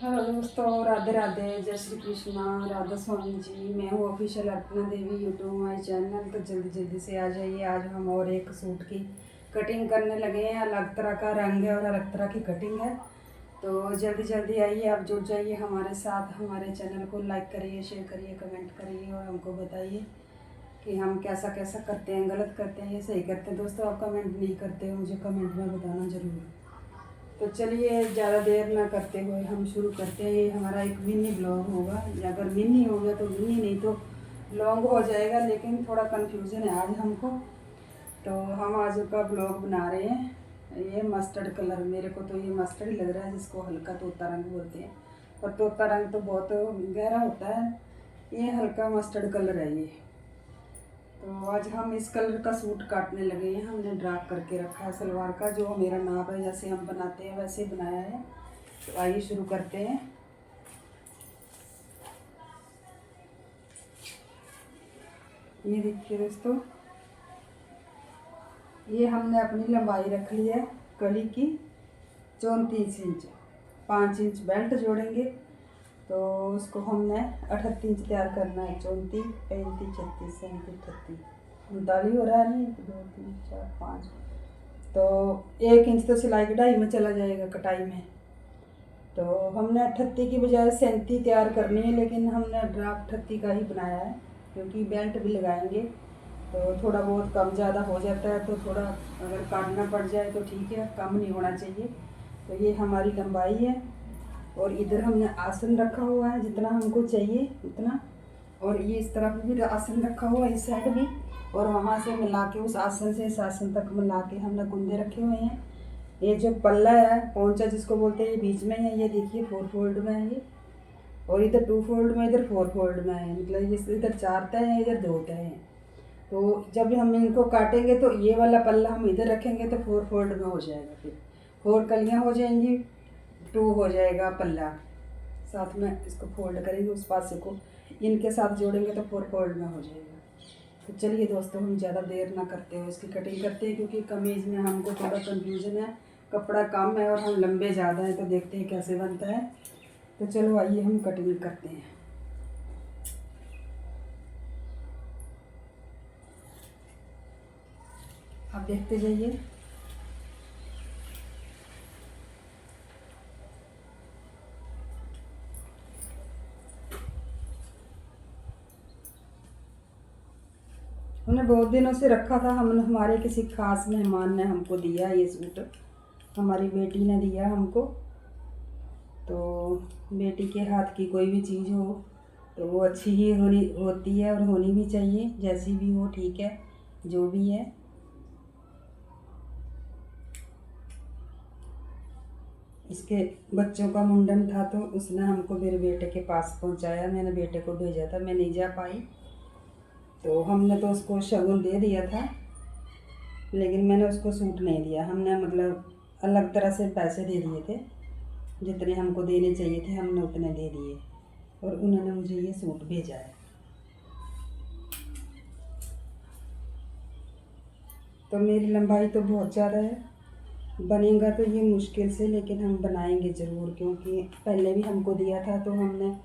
Hello दोस्तों, राधे राधे, जय श्री कृष्णा, राधा स्वामी जी। मैं हूँ official Arpana Devi, YouTube my channel. तो जल्दी जल्दी से आ जाइए। आज हम और एक सूट की कटिंग करने लगे हैं। अलग तरह का रंग है और अलग तरह की कटिंग है। तो जल्दी जल्दी आइए, आप जुड़ जाइए हमारे साथ। हमारे चैनल को लाइक करिए, शेयर करिए, कमेंट करिए और हमको बताइए कि हम कैसा कैसा करते हैं, गलत करते हैं या सही करते हैं। दोस्तों, आप कमेंट नहीं करते हो, मुझे कमेंट में बताना ज़रूर। तो चलिए, ज़्यादा देर ना करते हुए हम शुरू करते हैं। ये हमारा एक मिनी ब्लॉग होगा, या अगर मिनी हो गया तो मिनी, नहीं तो लॉन्ग हो जाएगा। लेकिन थोड़ा कन्फ्यूज़न है आज हमको, तो हम आज का ब्लॉग बना रहे हैं। ये मस्टर्ड कलर, मेरे को तो ये मस्टर्ड ही लग रहा है, जिसको हल्का तोता रंग बोलते हैं। पर तोता रंग तो बहुत गहरा होता है, ये हल्का मस्टर्ड कलर है ये। तो आज हम इस कलर का सूट काटने लगे हैं। हमने ड्रा करके रखा है सलवार का, जो मेरा नाप है, जैसे हम बनाते हैं वैसे ही बनाया है। तो आइए शुरू करते हैं। ये देखिए दोस्तों, ये हमने अपनी लंबाई रख ली है कली की 34 इंच। 5 इंच बेल्ट जोड़ेंगे, तो उसको हमने 38 इंच तैयार करना है। 34, 35, 36, 37, 38, 39 हो रहा है। नहीं, 1 2 3 4 5, तो 1 इंच तो सिलाई कढ़ाई में चला जाएगा, कटाई में। तो हमने 38 की बजाय 37 तैयार करनी है, लेकिन हमने ड्राफ्ट 38 का ही बनाया है, क्योंकि बेल्ट भी लगाएंगे तो थोड़ा बहुत कम ज़्यादा हो जाता है। तो थोड़ा अगर काटना पड़ जाए तो ठीक है, कम नहीं होना चाहिए। तो ये हमारी लंबाई है, और इधर हमने आसन रखा हुआ है जितना हमको चाहिए उतना। और ये इस तरफ भी आसन रखा हुआ है, इस साइड भी। और वहाँ से मिला के, उस आसन से इस आसन तक मिला के हमने कुंदे रखे हुए हैं। ये जो पल्ला है, पोंचा जिसको बोलते हैं, ये बीच में है। ये देखिए 4 फोल्ड में है ये, और इधर 2 फोल्ड में, इधर 4 फोल्ड में है। मतलब ये इधर 4 तय हैं, इधर 2 तय हैं। तो जब हम इनको काटेंगे तो ये वाला पल्ला हम इधर रखेंगे तो 4 फोल्ड में हो जाएगा। फिर 4 कलियाँ हो जाएंगी, 2 हो जाएगा पल्ला। साथ में इसको फोल्ड करेंगे, उस पासे को इनके साथ जोड़ेंगे तो 4 फोल्ड में हो जाएगा। तो चलिए दोस्तों, हम ज़्यादा देर ना करते हुए इसकी कटिंग करते हैं, क्योंकि कमीज़ में हमको थोड़ा कंफ्यूजन है, कपड़ा कम है और हम लंबे ज़्यादा हैं। तो देखते हैं कैसे बनता है। तो चलो आइए हम कटिंग करते हैं। आप देखते जाइए। हमने बहुत दिनों से रखा था। हमने, हमारे किसी खास मेहमान ने हमको दिया ये सूट, हमारी बेटी ने दिया हमको। तो बेटी के हाथ की कोई भी चीज़ हो तो वो अच्छी ही होती है, और होनी भी चाहिए। जैसी भी हो ठीक है, जो भी है। इसके बच्चों का मुंडन था, तो उसने हमको मेरे बेटे के पास पहुंचाया। मैंने बेटे को भेजा था, मैं नहीं जा पाई। तो हमने तो उसको शगुन दे दिया था, लेकिन मैंने उसको सूट नहीं दिया। हमने मतलब अलग तरह से पैसे दे दिए थे, जितने हमको देने चाहिए थे हमने उतने दे दिए, और उन्होंने मुझे ये सूट भेजा है। तो मेरी लंबाई तो बहुत ज़्यादा है, बनेगा तो ये मुश्किल से, लेकिन हम बनाएंगे ज़रूर। क्योंकि पहले भी हमको दिया था, तो हमने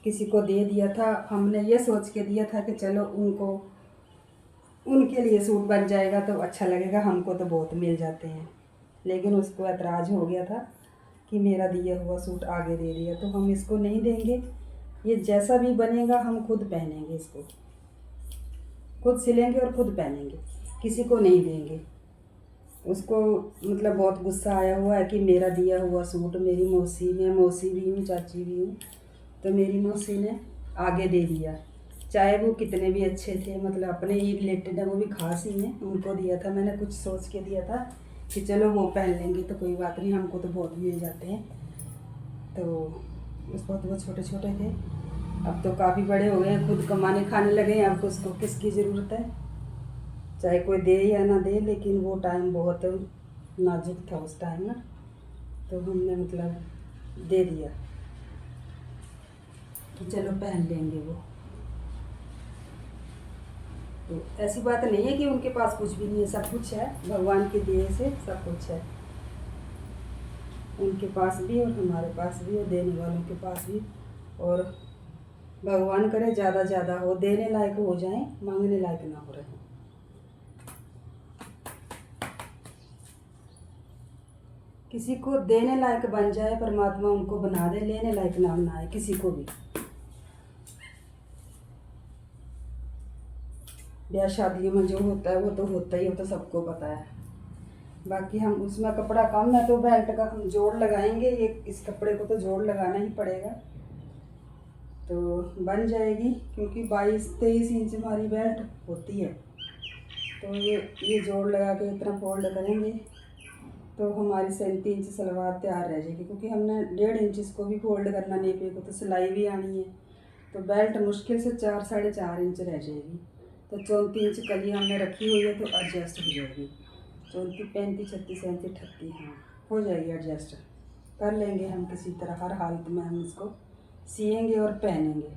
किसी को दे दिया था। हमने ये सोच के दिया था कि चलो उनको, उनके लिए सूट बन जाएगा तो अच्छा लगेगा, हमको तो बहुत मिल जाते हैं। लेकिन उसको ऐतराज़ हो गया था कि मेरा दिया हुआ सूट आगे दे दिया, तो हम इसको नहीं देंगे। ये जैसा भी बनेगा हम खुद पहनेंगे, इसको खुद सिलेंगे और खुद पहनेंगे, किसी को नहीं देंगे। उसको मतलब बहुत गुस्सा आया हुआ है कि मेरा दिया हुआ सूट, मेरी मौसी, मैं मौसी भी हूँ, चाची भी हूँ, तो मेरी मौसी ने आगे दे दिया। चाहे वो कितने भी अच्छे थे, मतलब अपने ही रिलेटेड है, वो भी खास ही हैं, उनको दिया था। मैंने कुछ सोच के दिया था कि चलो वो पहन लेंगे तो कोई बात नहीं, हमको तो बहुत मिल जाते हैं। तो उस वक्त वो छोटे छोटे थे, अब तो काफ़ी बड़े हो गए हैं, खुद कमाने खाने लगे हैं। अब तो उसको किसकी ज़रूरत है, चाहे कोई दे या ना दे। लेकिन वो टाइम बहुत नाजुक था उस टाइम ना, तो हमने मतलब दे दिया कि चलो पहन लेंगे वो। तो ऐसी बात नहीं है कि उनके पास कुछ भी नहीं है, सब कुछ है, भगवान के दिए से सब कुछ है। उनके पास भी और हमारे पास भी और देने वालों के पास भी। और भगवान करे ज़्यादा ज़्यादा हो, देने लायक हो जाएं, मांगने लायक ना हो रहे। किसी को देने लायक बन जाए परमात्मा, उनको बना दे, लेने लायक ना बनाए किसी को भी। ब्याह शादियों में जो होता है वो तो होता ही, वो तो सबको पता है। बाकी हम उसमें कपड़ा कम है तो बेल्ट का हम जोड़ लगाएंगे, ये इस कपड़े को तो जोड़ लगाना ही पड़ेगा, तो बन जाएगी। क्योंकि 22-23 इंच हमारी बेल्ट होती है, तो ये जोड़ लगा के इतना फोल्ड करेंगे तो हमारी 37 इंच सलवार तैयार रह जाएगी। क्योंकि हमने 1.5 इंच इसको भी फोल्ड करना नेपे को, तो सिलाई भी आनी है, तो बेल्ट मुश्किल से 4-4.5 इंच रह जाएगी। तो 34 इंच कली हमने रखी हुई है, तो एडजस्ट हो जाएगी। 34, 35, 36, 37, 38, हाँ हो जाएगी एडजस्ट, कर लेंगे हम किसी तरह। हर हालत में हम इसको सिएंगे और पहनेंगे,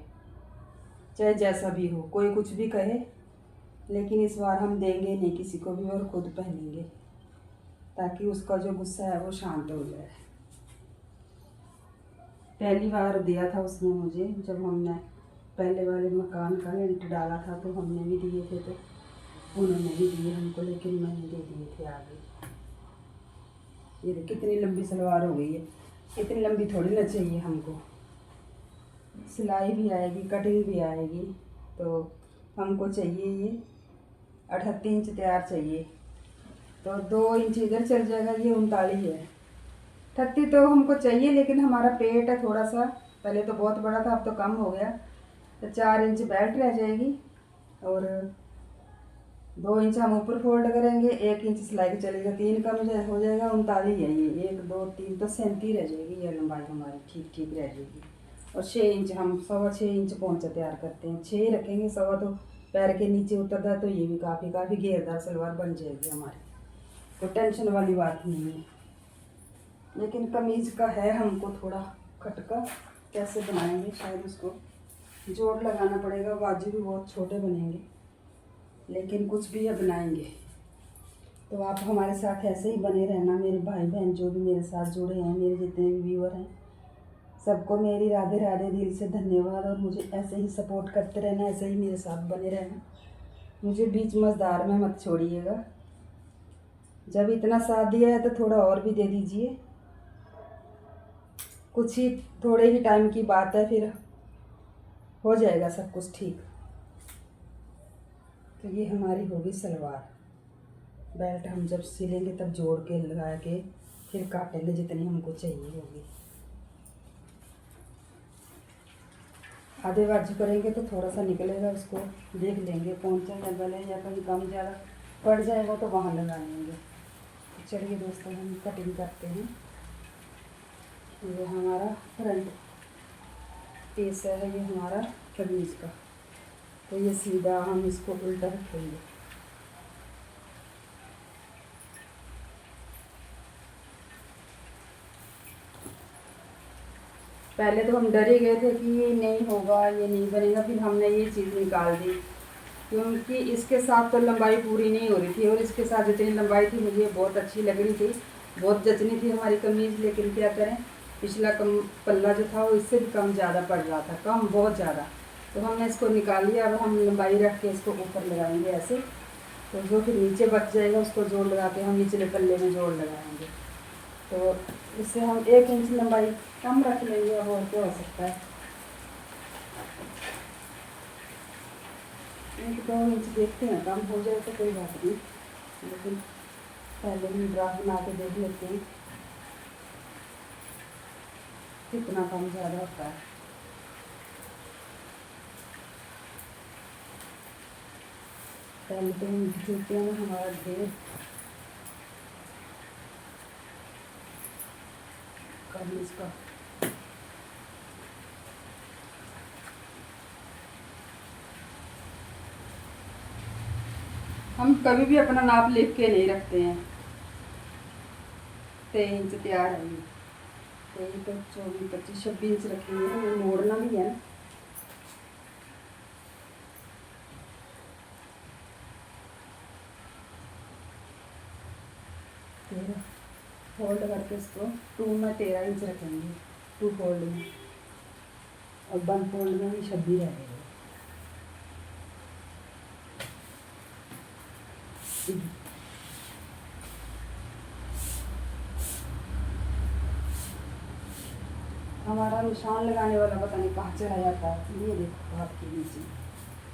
चाहे जैसा भी हो, कोई कुछ भी कहे, लेकिन इस बार हम देंगे नहीं किसी को भी और खुद पहनेंगे, ताकि उसका जो गुस्सा है वो शांत हो जाए। पहली बार दिया था उसने मुझे, जब हमने पहले वाले मकान का लेंटर डाला था, तो हमने भी दिए थे, तो उन्होंने भी दिए हमको, लेकिन मैंने दे दिए थे आगे। ये कितनी लंबी सलवार हो गई है, इतनी लंबी थोड़ी ना चाहिए हमको। सिलाई भी आएगी, कटिंग भी आएगी, तो हमको चाहिए ये 38 इंच तैयार चाहिए, तो 2 इंच इधर चल जाएगा, ये 39 है। 38 तो हमको चाहिए, लेकिन हमारा पेट है थोड़ा सा, पहले तो बहुत बड़ा था, अब तो कम हो गया, तो 4 इंच बेल्ट रह जाएगी और 2 इंच हम ऊपर फोल्ड करेंगे, 1 इंच सिलाई का चलेगा, 3 कम हो जाएगा, 39 है ये। 1 2 3 तो 37 रह जाएगी, ये लंबाई हमारी ठीक ठीक रह जाएगी। और 6 इंच हम 6.25 इंच पोंचा तैयार करते हैं, 6 ही रखेंगे, 6 तो पैर के नीचे उतरता है, तो ये भी काफ़ी घेरदार सलवार बन जाएगी हमारी, तो टेंशन वाली बात नहीं है। लेकिन कमीज़ का है हमको थोड़ा खटका, कैसे बनाएंगे, शायद उसको जोड़ लगाना पड़ेगा, बाजू भी बहुत छोटे बनेंगे, लेकिन कुछ भी है बनाएंगे। तो आप हमारे साथ ऐसे ही बने रहना, मेरे भाई बहन जो भी मेरे साथ जुड़े हैं, मेरे जितने भी व्यूअर हैं, सबको मेरी राधे राधे दिल से धन्यवाद। और मुझे ऐसे ही सपोर्ट करते रहना, ऐसे ही मेरे साथ बने रहना, मुझे बीच मझधार में मत छोड़िएगा। जब इतना साथ दिया है तो थोड़ा और भी दे दीजिए, कुछ ही थोड़े ही टाइम की बात है, फिर हो जाएगा सब कुछ ठीक। तो ये हमारी होगी सलवार, बेल्ट हम जब सिलेंगे तब जोड़ के लगा के फिर काटेंगे जितनी हमको चाहिए होगी। आधे बाजू करेंगे तो थोड़ा सा निकलेगा, उसको देख लेंगे पहुँचा या गले या कहीं कम ज़्यादा पड़ जाएगा तो वहाँ लगा लेंगे। तो चलिए दोस्तों, हम कटिंग करते हैं। ये हमारा फ्रंट पीस है, ये हमारा कमीज का, तो ये सीधा हम इसको उल्टा रखेंगे। पहले तो हम डरे गए थे कि ये नहीं होगा, ये नहीं बनेगा, फिर हमने ये चीज़ निकाल दी, क्योंकि इसके साथ तो लंबाई पूरी नहीं हो रही थी, और इसके साथ जितनी लंबाई थी मुझे बहुत अच्छी लग रही थी, बहुत जचनी थी हमारी कमीज़। लेकिन क्या करें, पिछला कम पल्ला जो था वो इससे भी कम ज़्यादा पड़ रहा था, कम बहुत ज़्यादा, तो हमने इसको निकाल लिया। अब हम लंबाई रख के इसको ऊपर लगाएंगे ऐसे, तो जो फिर नीचे बच जाएगा उसको जोड़ लगा के हम निचले पल्ले में जोड़ लगाएंगे। तो इससे हम 1 इंच लंबाई कम रख लेंगे, अब और क्या हो सकता है। 1-2 इंच देखते हैं, कम हो जाए तो कोई बात नहीं, लेकिन पहले हम ड्राफ्ट बना के देख लेते हैं कितना कम ज़्यादा होता है। पहले तो हम देखते हैं हमारा ढेर कमीज का। हम कभी भी अपना नाप लिख के नहीं रखते हैं। 23 इंच तैयार है ये, तो ये तो 24, 25, 26 इंच रखेंगे, हमें मोड़ना भी है ना। फोल्ड करके इसको 2 में 13 इंच रखेंगे, 2 फोल्ड में, और 1 फोल्ड में भी 26 रहेगा। हमारा निशान लगाने वाला पता नहीं कहाँ चला जाता है। ये देखो आपके नीचे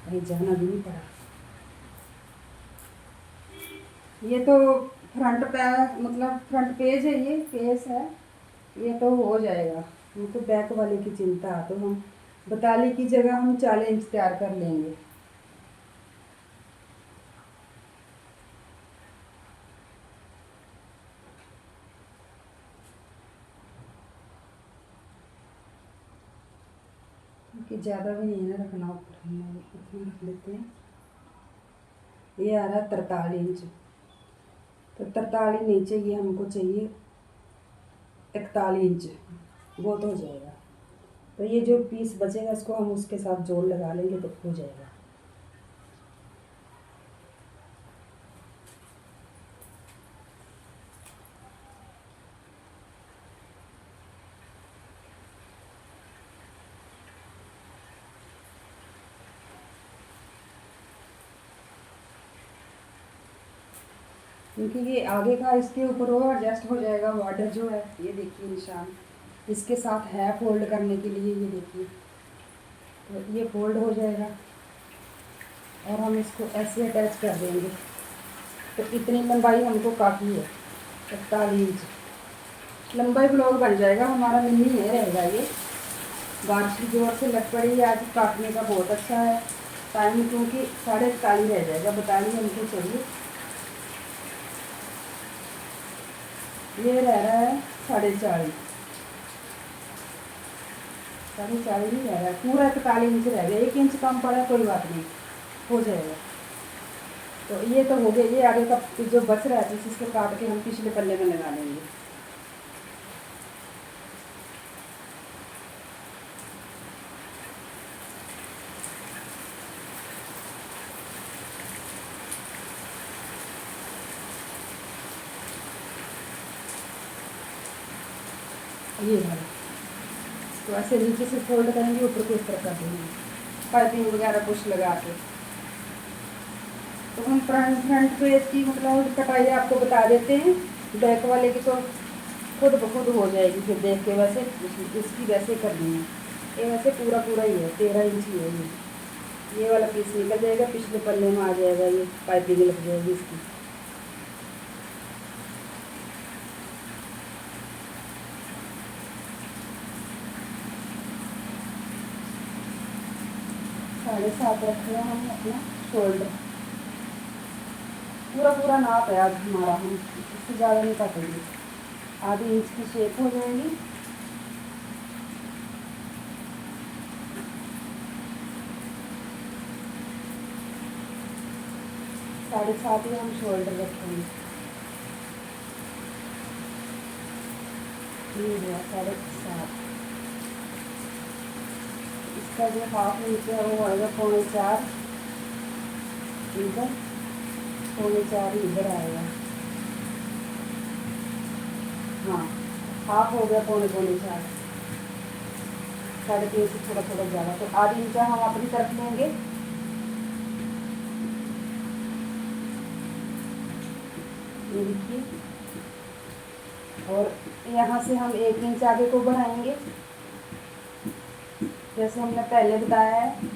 कहीं जाना भी नहीं पड़ा। ये तो फ्रंट पे मतलब फ्रंट पेज है, ये पेज है, ये तो हो जाएगा। हमको बैक वाले की चिंता है, तो हम 42 की जगह हम 40 इंच तैयार कर लेंगे। क्योंकि ज़्यादा भी नहीं ना रखना ऊपर, हम इतना रख लेते हैं। ये आ रहा है 43 इंच, तो 43 नहीं चाहिए हमको, चाहिए 41 इंच, बहुत हो जाएगा। तो ये जो पीस बचेगा इसको हम उसके साथ जोड़ लगा लेंगे तो हो जाएगा। क्योंकि ये आगे का इसके ऊपर वो एडजस्ट हो जाएगा। बॉर्डर जो है ये देखिए निशान इसके साथ है फोल्ड करने के लिए, ये देखिए, तो ये फोल्ड हो जाएगा और हम इसको ऐसे अटैच कर देंगे। तो इतनी लंबाई हमको काफ़ी है, 41 इंच लंबाई ब्लाउज बन जाएगा हमारा। मिनी है रहेगा ये, बारिश की जोर से लग पड़ी आज, काटने का बहुत अच्छा है टाइम, क्योंकि 41.5 रह जाएगा, 42 हमको चाहिए। ये रह रहा है 40.5, 40.5 ही रह रहा है, पूरा 41 इंच रह गया। 1 इंच कम पड़ा कोई बात नहीं, हो जाएगा। तो ये तो हो गया। ये आगे का जो बच रहा है इसको काट के हम पिछले पल्ले में लगा लेंगे। ये वाला तो ऐसे नीचे से फोल्ड करेंगे, ऊपर को इस तरह कर देंगे, पाइपिंग वगैरह कुछ लगा के। तो हम फ्रंट पेज की मतलब कटाई आपको बता देते हैं, बैक वाले की तो खुद ब खुद हो जाएगी फिर देख के। वैसे इसकी वैसे करनी है, ये वैसे पूरा पूरा ही है, 13 इंच ही है ये वाला पीस निकल जाएगा, पिछले पल्ले में आ जाएगा, ये पाइपिंग लग जाएगी इसकी। साढ़े 7 रखना हम अपना शोल्डर, पूरा पूरा नाप है आज हमारा, हम इससे ज़्यादा नहीं काटेंगे। आधी इंच की शेप हो जाएगी। साढ़े 7 ही हम शोल्डर रखेंगे। ये हुआ 7.5। इसका जो हाफ नीचे है वो आएगा 4.25 इधर, 4.25 इधर आएगा। हाँ, हाफ हो गया 4.25, 3.5 से थोड़ा थोड़ा ज़्यादा। तो आधी इंच हम अपनी तरफ लेंगे, ये देखिए, और यहाँ से हम 1 इंच आगे को बढ़ाएंगे जैसे हमने पहले बताया है।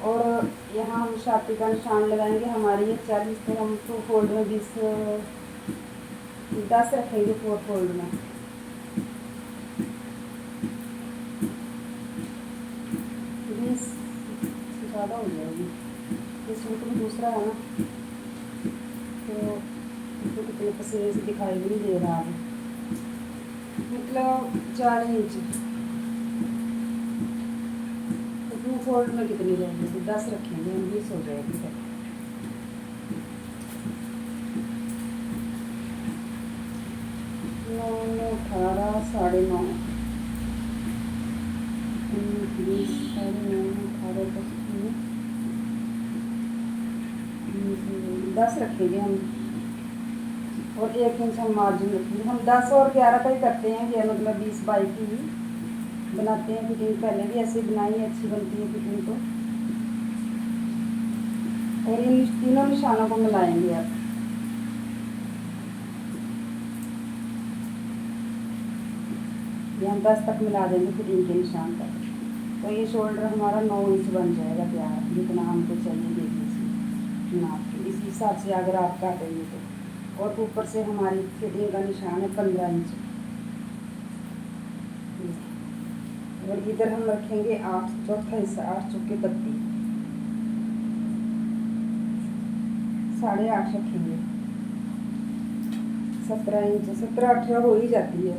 और यहाँ हम छाती का निशान लगाएंगे, हमारी ये 40, तो हम 2 फोल्ड में 10 रखेंगे, 4 फोल्ड में। ज़्यादा हो जाएगी, ये सूट भी दूसरा है ना, तो इसको कितने पसीने से दिखाई भी नहीं दे रहा है। मतलब 40 इंच, तो 2 फोल्ड में कितनी रहेगी, 10 रखेंगे हम, 20 हो जाएगी तक। नौ 18, 9.5, 20, 9.5, 10 रखेंगे हम। और 1 इंच हम मार्जिन रखेंगे। हम 10 और 11 का ही करते हैं, कि मतलब 20-22 की ही बनाते हैं फिटिंग। पहले भी ऐसे बनाई, अच्छी बनती है फिटिंग तो। और इन तीनों निशानों को मिलाएंगे आप। ये हम 10 तक मिला देंगे फिटिंग के निशान तक। तो ये शोल्डर हमारा 9 इंच बन जाएगा तैयार, जितना हमको चाहिए देख लीजिए नाप के। इस हिसाब से अगर आप काटेंगे तो। और ऊपर से हमारी फिटिंग का निशान है 15 इंच। और इधर हम रखेंगे 8, चौथा हिस्सा 8 चौके 32, 8.5 रखेंगे। 17 इंच, 17-18 हो ही जाती है।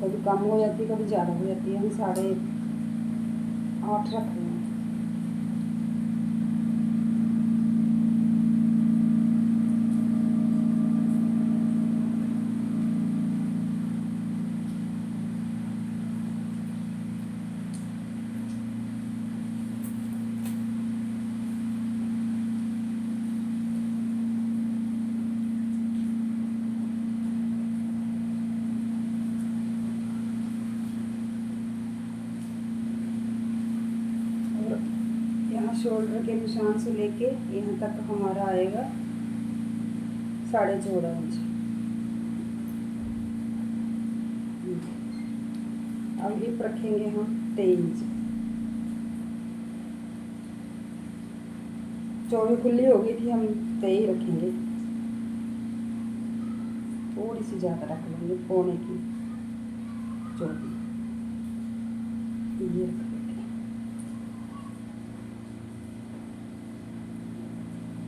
कभी कम हो जाती है, कभी ज़्यादा हो जाती है। हम 8.5 रख रहे हैं। शोल्डर के निशान से लेके यहाँ तक हमारा आएगा 14.5 इंच। अब हिप रखेंगे हम 23 इंच। चौड़ी खुली हो गई थी, हम 23 रखेंगे। थोड़ी सी ज़्यादा रख लेंगे, पौने की चौड़ी ये रख।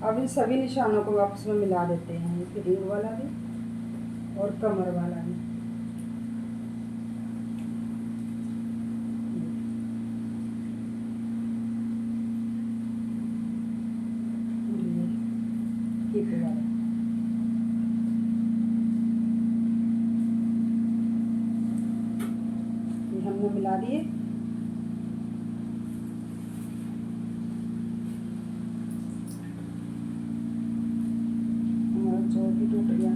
अब इन सभी निशानों को आपस में मिला देते हैं, ये फिटिंग वाला भी और कमर वाला भी। हिप वाला ये हमने मिला दिए। टूट गया।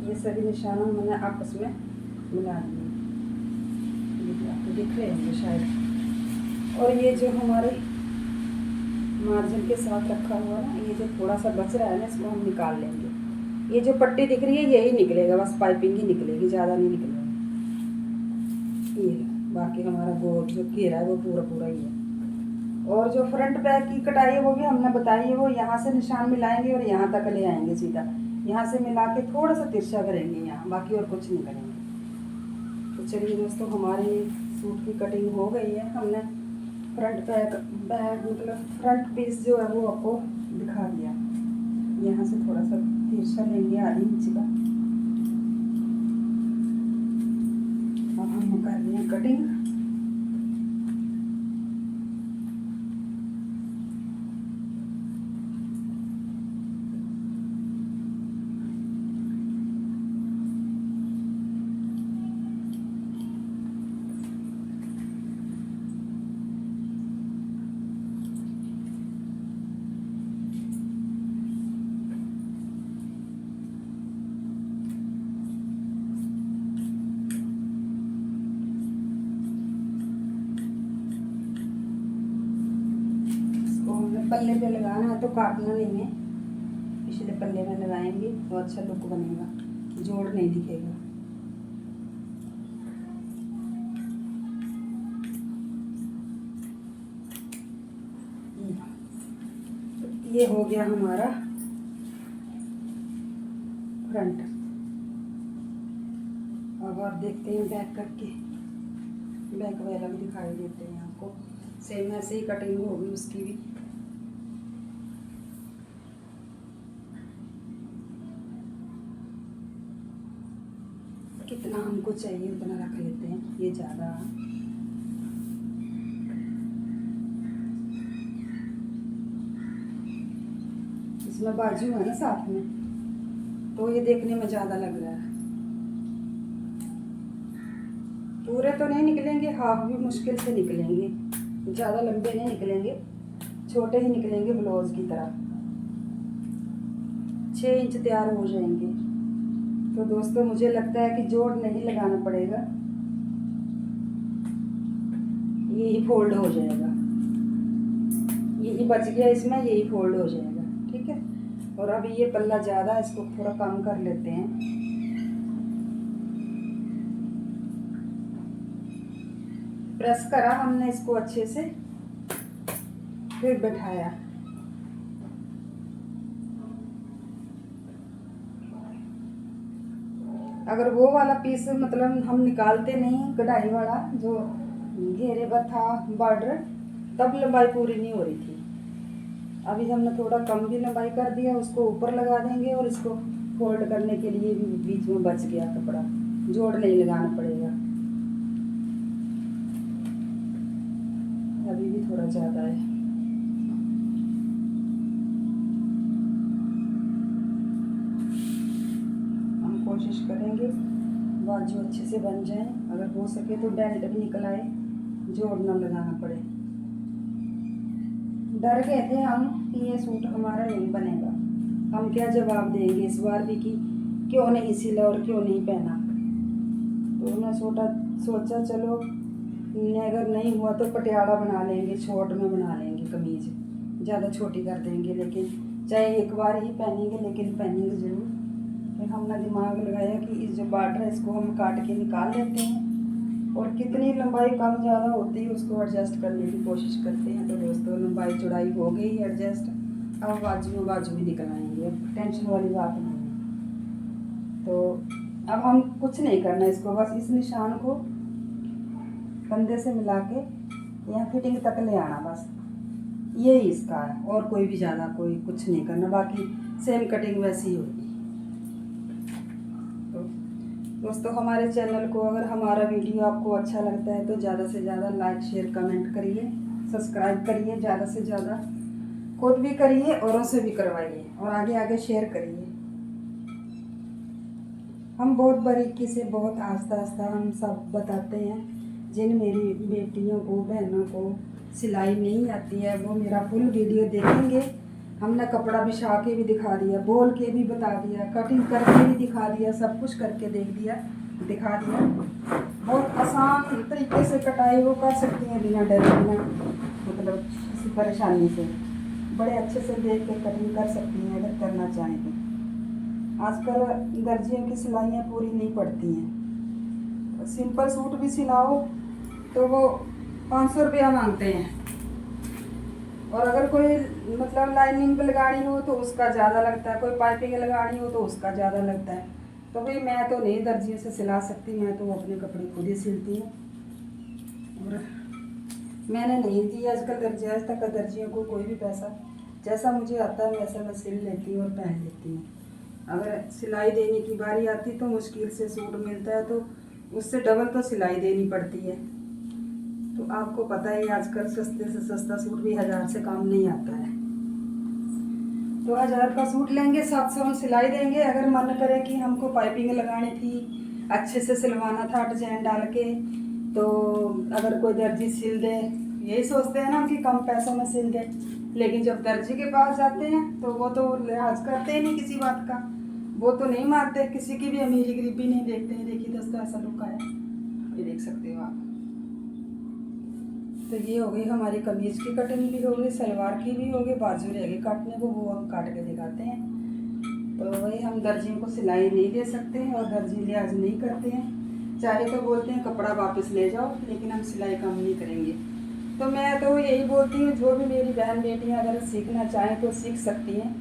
ये सभी निशानों मैंने आपस में मिला दिए, आपको दिख रहे होंगे शायद। और ये जो हमारे मार्जिन के साथ रखा हुआ ना, ये जो थोड़ा सा बच रहा है ना, इसको हम निकाल लेंगे। ये जो पट्टी दिख रही है यही निकलेगा, बस पाइपिंग ही निकलेगी, ज़्यादा नहीं निकलेगा। ये बाकी हमारा गोल जो घेरा है वो पूरा पूरा ही है। और जो फ्रंट बैक की कटाई है वो भी हमने बताई है। वो यहाँ से निशान मिलाएंगे और यहाँ तक ले आएंगे सीधा। यहाँ से मिला के थोड़ा सा तिरछा करेंगे यहाँ, बाकी और कुछ नहीं करेंगे। तो चलिए दोस्तों, हमारी सूट की कटिंग हो गई है। हमने फ्रंट बैक मतलब फ्रंट पीस जो है वो आपको दिखा दिया। यहाँ से थोड़ा सा तिरछा लेंगे, आधी इंच का। अब हम कर रहे हैं कटिंग। पल्ले पे लगाना है तो काटना नहीं है, पिछले पल्ले में लगाएंगे तो अच्छा लुक बनेगा, जोड़ नहीं दिखेगा। ये हो गया हमारा फ्रंट। अब आप देखते हैं बैक करके, बैक वाला भी दिखाई देते हैं आपको। सेम ऐसे ही कटिंग होगी उसकी भी। कितना हमको चाहिए उतना रख लेते हैं, ये ज़्यादा। इसमें बाजू है ना साथ में, तो ये देखने में ज़्यादा लग रहा है। पूरे तो नहीं निकलेंगे, हाफ भी मुश्किल से निकलेंगे, ज़्यादा लंबे नहीं निकलेंगे, छोटे ही निकलेंगे ब्लाउज की तरह। 6 इंच तैयार हो जाएंगे। तो दोस्तों मुझे लगता है कि जोड़ नहीं लगाना पड़ेगा, यही फोल्ड हो जाएगा, यही बच गया इसमें, यही फोल्ड हो जाएगा। ठीक है। और अभी ये पल्ला ज़्यादा, इसको थोड़ा कम कर लेते हैं। प्रेस करा हमने इसको अच्छे से, फिर बैठाया। अगर वो वाला पीस मतलब हम निकालते नहीं, कढ़ाई वाला जो घेरे पर था बॉर्डर, तब लंबाई पूरी नहीं हो रही थी। अभी हमने थोड़ा कम भी लंबाई कर दिया, उसको ऊपर लगा देंगे और इसको फोल्ड करने के लिए भी बीच में बच गया कपड़ा, जोड़ नहीं लगाना पड़ेगा। अभी भी थोड़ा ज़्यादा है। हम कोशिश करेंगे बाजू अच्छे से बन जाए, अगर हो सके तो बेल्ट भी निकल आए, जोड़ ना लगाना पड़े। डर गए थे हम कि ये सूट हमारा नहीं बनेगा, हम क्या जवाब देंगे इस बार भी कि क्यों नहीं सिला और क्यों नहीं पहना। तो मैं सोचा चलो अगर नहीं हुआ तो पटियाला बना लेंगे, शॉर्ट में बना लेंगे, कमीज ज़्यादा छोटी कर देंगे, लेकिन चाहे एक बार ही पहनेंगे लेकिन पहनेंगे ज़रूर। फिर हमने दिमाग लगाया कि इस जो बॉर्डर है इसको हम काट के निकाल लेते हैं और कितनी लंबाई कम ज़्यादा होती है उसको एडजस्ट करने की कोशिश करते हैं। तो दोस्तों लंबाई चौड़ाई हो गई एडजस्ट, अब बाजू भी निकल आएंगे, अब टेंशन वाली बात नहीं है। तो अब हम कुछ नहीं करना इसको, बस इस निशान को कंधे से मिला के यहाँ फिटिंग तक ले आना, बस यही इसका है, और कोई भी ज़्यादा कोई कुछ नहीं करना, बाकी सेम कटिंग वैसी ही होगी। तो दोस्तों हमारे चैनल को, अगर हमारा वीडियो आपको अच्छा लगता है तो ज़्यादा से ज़्यादा लाइक शेयर कमेंट करिए, सब्सक्राइब करिए, ज़्यादा से ज़्यादा खुद भी करिए, औरों से भी करवाइए और आगे आगे शेयर करिए। हम बहुत बारीकी से, बहुत आस्ता आस्ता हम सब बताते हैं। जिन मेरी बेटियों को, बहनों को सिलाई नहीं आती है वो मेरा फुल वीडियो देखेंगे। हमने कपड़ा बिछा के भी दिखा दिया, बोल के भी बता दिया, कटिंग करके भी दिखा दिया, सब कुछ करके दिखा दिया। बहुत आसान तरीके से कटाई वो कर सकती हैं बिना डरे, बिना मतलब किसी परेशानी से, बड़े अच्छे से देख के कटिंग कर सकती हैं अगर करना चाहें तो। आजकल दर्जियों की सिलाइयाँ पूरी नहीं पड़ती हैं, सिंपल सूट भी सिलाओ तो वो 500 रुपया मांगते हैं, और अगर कोई मतलब लाइनिंग पे लगानी हो तो उसका ज़्यादा लगता है, कोई पाइपिंग लगानी हो तो उसका ज़्यादा लगता है। तो भाई मैं तो नहीं दर्जियों से सिला सकती, मैं तो अपने कपड़े खुद ही सिलती हूँ। और मैंने नहीं दी आजकल आज तक दर्जियों को कोई भी पैसा, जैसा मुझे आता है वैसा मैं सिल लेती हूँ और पहन लेती हूँ। अगर सिलाई देने की बारी आती तो मुश्किल से सूट मिलता है तो उससे डबल तो सिलाई देनी पड़ती है। तो आपको पता है आजकल सस्ते से सस्ता सूट भी 1000 से कम नहीं आता है। तो 1000 का सूट लेंगे, 700 में सिलाई देंगे। अगर मन करे कि हमको पाइपिंग लगानी थी, अच्छे से सिलवाना था डिजाइन डाल के, तो अगर कोई दर्जी सिल दे, यही सोचते हैं ना कि कम पैसों में सिल दे, लेकिन जब दर्जी के पास जाते हैं तो वो तो लिहाज करते ही नहीं किसी बात का, वो तो नहीं मारते, किसी की भी अमीरी गरीबी नहीं देखते हैं। देखिए दोस्तों ऐसा लुक आया, ये देख सकते हो आप। तो ये हो गई हमारी कमीज की कटिंग भी हो गई, सलवार की भी हो गई, बाजू रह गई काटने को, वो हम काट के दिखाते हैं। तो वही हम दर्जियों को सिलाई नहीं दे सकते हैं और दर्जी लिहाज नहीं करते हैं, चाहे तो बोलते हैं कपड़ा वापस ले जाओ, लेकिन हम सिलाई कम नहीं करेंगे। तो मैं तो यही बोलती हूँ, जो भी मेरी बहन बेटियाँ अगर सीखना चाहें तो सीख सकती हैं।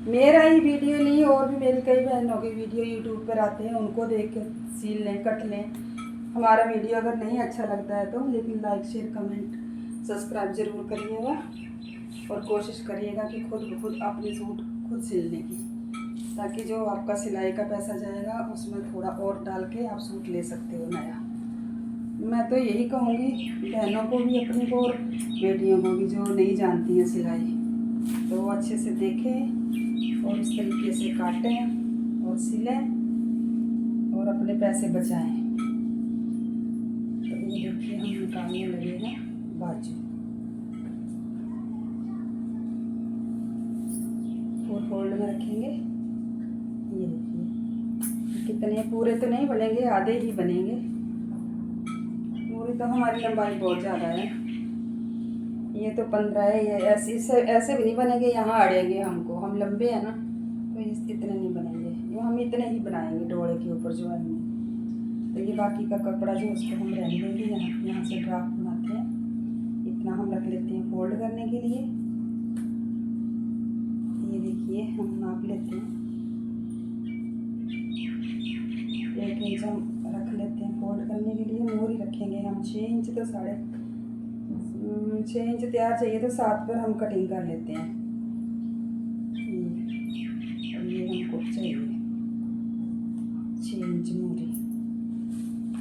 मेरा ही वीडियो नहीं, और भी मेरी कई बहनों के वीडियो यूट्यूब पर आते हैं, उनको देख के सील लें, कट लें। हमारा वीडियो अगर नहीं अच्छा लगता है तो लेकिन लाइक शेयर कमेंट सब्सक्राइब ज़रूर करिएगा और कोशिश करिएगा कि खुद अपने सूट खुद सिलने की, ताकि जो आपका सिलाई का पैसा जाएगा उसमें थोड़ा और डाल के आप सूट ले सकते हो नया। मैं तो यही कहूँगी बहनों को भी अपनी को और बेटियों को भी जो नहीं जानती हैं सिलाई, तो वो अच्छे से देखें और उस तरीके से काटें और सिलें और अपने पैसे बचाएं। देखिए हम निकालने लगे हैं बाजू। 4 फोल्ड में रखेंगे। ये देखिए कितने पूरे तो नहीं बनेंगे, आधे ही बनेंगे। पूरी तो हमारी लंबाई बहुत ज़्यादा है, ये तो 15 है। ये ऐसे भी नहीं बनेंगे, यहाँ अड़ेंगे हमको, हम लंबे हैं ना, तो इतने नहीं बनेंगे। ये हम इतने ही बनाएंगे डोरे के ऊपर जो आएंगे। तो ये बाकी का कपड़ा जो उसको हम रहने देंगे। यहाँ से ड्राफ्ट बनाते हैं, इतना हम रख लेते हैं फोल्ड करने के लिए। ये देखिए हम नाप लेते हैं, 1 इंच हम रख लेते हैं फोल्ड करने के लिए। मोरी रखेंगे हम 6 इंच, तो 6.5 इंच तैयार चाहिए, तो 7 पर हम कटिंग कर लेते हैं। ये हमको चाहिए 6 इंच मोरी,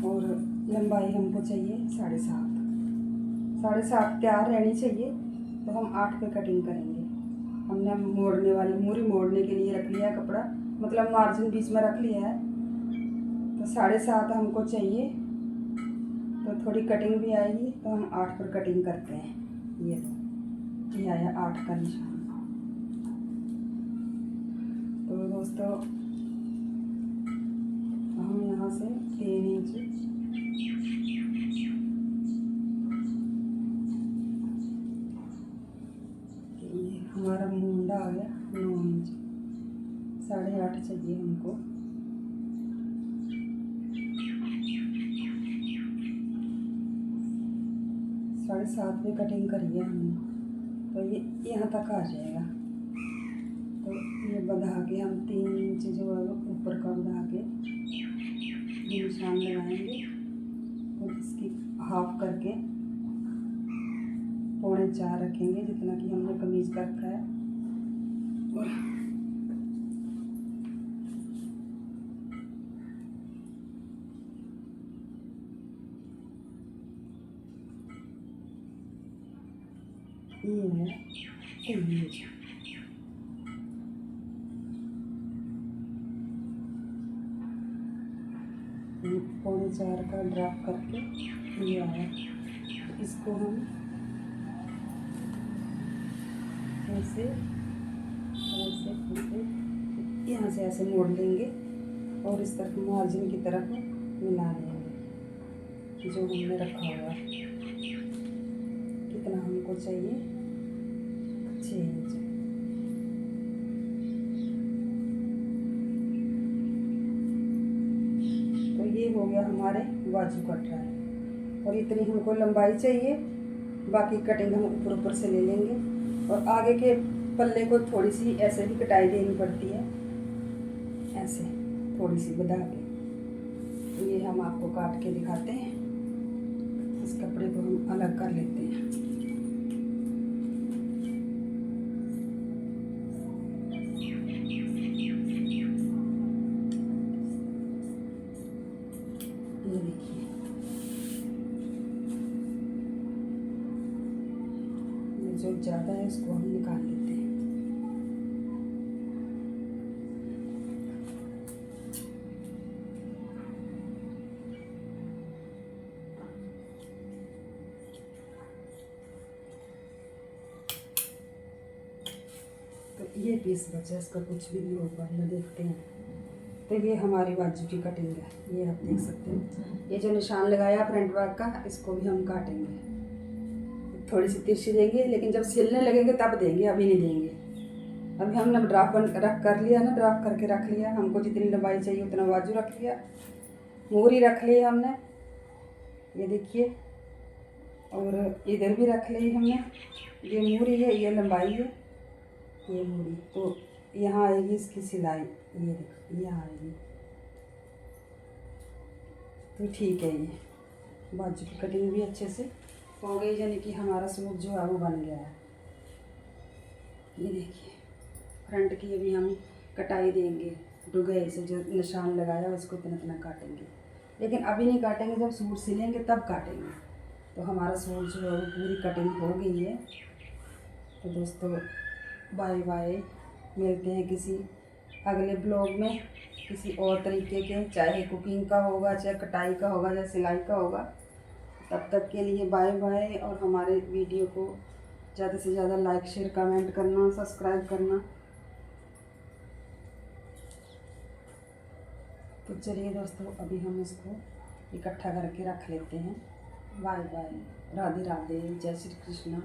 और लंबाई हमको चाहिए 7.5 तैयार रहनी चाहिए। तो हम 8 पे कटिंग करेंगे। हमने मोड़ने वाली मूरी मोड़ने के लिए रख लिया है कपड़ा, मतलब मार्जिन बीच में रख लिया है। तो 7.5 हमको चाहिए, तो थोड़ी कटिंग भी आएगी, तो हम 8 पर कटिंग करते हैं। ये आया 8 का निशान। तो दोस्तों हम यहाँ से 3 इंच हमारा मुंडा आ गया 9 इंच, 8.5 चाहिए हमको। साढ़े 7 में कटिंग करी है हमने, तो ये यहाँ तक आ जाएगा। तो ये बढ़ा के हम 3 इंच जो है ऊपर का बढ़ा के निशान लगाएंगे, और इसकी हाफ करके 3.25 रखेंगे, जितना कि हमने कमीज का रखा है। और ये है 3 इंच। पौने 4 का ड्राप करके ये आया। इसको हम ऐसे यहाँ से ऐसे मोड़ लेंगे, और इस तरफ मार्जिन की तरफ मिला लेंगे जो हमने रखा हुआ। कितना हमको चाहिए? 6 इंच। तो ये हो गया हमारे बाजू कट रहा है, और इतनी हमको लंबाई चाहिए। बाकी कटिंग हम ऊपर ऊपर से ले लेंगे, और आगे के पल्ले को थोड़ी सी ऐसे भी कटाई देनी पड़ती है, ऐसे थोड़ी सी बढ़ा के। तो ये हम आपको काट के दिखाते हैं। इस कपड़े को हम अलग कर लेते हैं। ये देखिए जो ज़्यादा है इसको हम निकाल लेते हैं। तो ये पीस बचा, इसका कुछ भी नहीं हो पाएगा, देखते हैं। तो ये हमारी बाजू की कटिंग है, ये आप देख सकते हैं। ये जो निशान लगाया फ्रंट बैक का, इसको भी हम काटेंगे। थोड़ी सी तिरछी देंगे, लेकिन जब सिलने लगेंगे तब देंगे, अभी नहीं देंगे। अभी हमने ड्राफ्ट रख कर लिया ना, ड्राफ्ट करके रख लिया। हमको जितनी लंबाई चाहिए उतना बाजू रख लिया, मूरी रख ली हमने, ये देखिए। और इधर भी रख ली हमने, ये मूरी है, ये लंबाई है, ये मूरी। तो यहाँ आएगी इसकी सिलाई, ये देखिए यहाँ आएगी। तो ठीक है, ये बाजू की कटिंग भी अच्छे से हो गई, यानी कि हमारा सूट जो है वो बन गया है। ये देखिए फ्रंट की अभी हम कटाई देंगे, डुगाई से जो निशान लगाया उसको इतना इतना काटेंगे, लेकिन अभी नहीं काटेंगे, जब सूट सिलेंगे तब काटेंगे। तो हमारा सूट जो है वो पूरी कटिंग हो गई है। तो दोस्तों बाय बाय, मिलते हैं किसी अगले ब्लॉग में किसी और तरीके के, चाहे कुकिंग का होगा, चाहे कटाई का होगा, चाहे सिलाई का होगा। तब तक के लिए बाय बाय, और हमारे वीडियो को ज़्यादा से ज़्यादा लाइक शेयर कमेंट करना, सब्सक्राइब करना। तो चलिए दोस्तों, अभी हम इसको इकट्ठा करके रख लेते हैं। बाय बाय, राधे राधे, जय श्री कृष्णा।